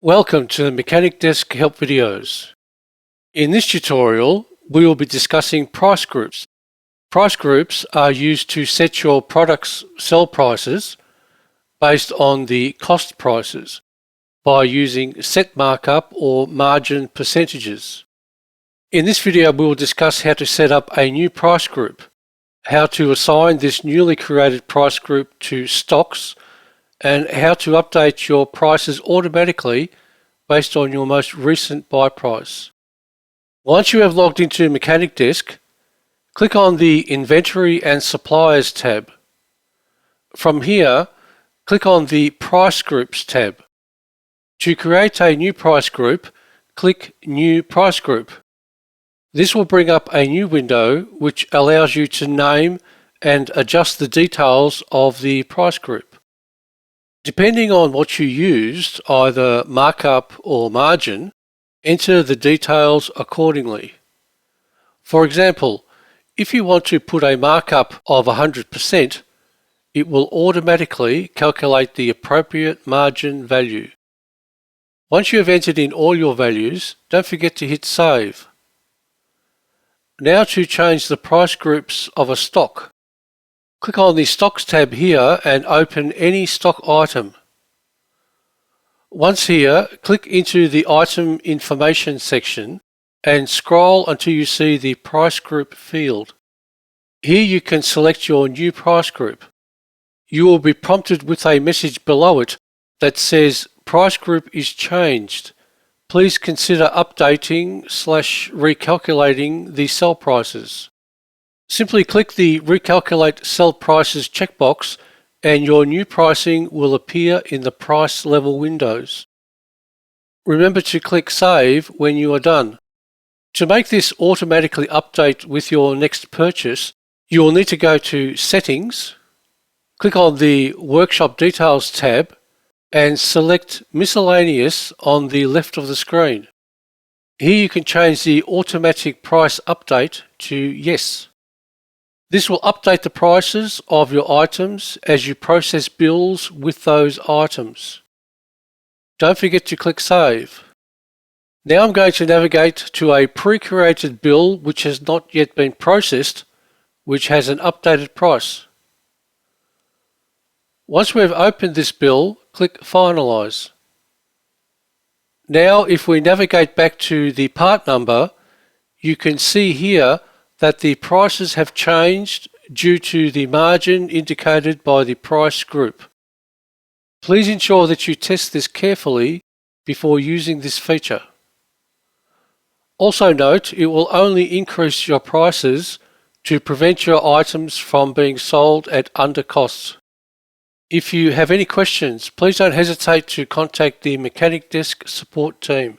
Welcome to the Mechanic Desk Help videos. In this tutorial, we will be discussing price groups. Price groups are used to set your product's sell prices based on the cost prices by using set markup or margin percentages. In this video, we will discuss how to set up a new price group, how to assign this newly created price group to stocks, and how to update your prices automatically based on your most recent buy price. Once you have logged into Mechanic Desk, click on the Inventory and Suppliers tab. From here, click on the Price Groups tab. To create a new price group, click New Price Group. This will bring up a new window which allows you to name and adjust the details of the price group. Depending on what you used, either markup or margin, enter the details accordingly. For example, if you want to put a markup of 100%, it will automatically calculate the appropriate margin value. Once you have entered in all your values, don't forget to hit Save. Now to change the price groups of a stock. Click on the Stocks tab here and open any stock item. Once here, click into the Item Information section and scroll until you see the Price Group field. Here you can select your new price group. You will be prompted with a message below it that says Price Group is changed. Please consider updating/recalculating the sell prices. Simply click the Recalculate Sell Prices checkbox and your new pricing will appear in the price level windows. Remember to click Save when you are done. To make this automatically update with your next purchase, you will need to go to Settings, click on the Workshop Details tab and select Miscellaneous on the left of the screen. Here you can change the automatic price update to Yes. This will update the prices of your items as you process bills with those items. Don't forget to click Save. Now I'm going to navigate to a pre-created bill which has not yet been processed, which has an updated price. Once we have opened this bill, click Finalize. Now if we navigate back to the part number, you can see here that the prices have changed due to the margin indicated by the price group. Please ensure that you test this carefully before using this feature. Also note, it will only increase your prices to prevent your items from being sold at under cost. If you have any questions, please don't hesitate to contact the Mechanic Desk support team.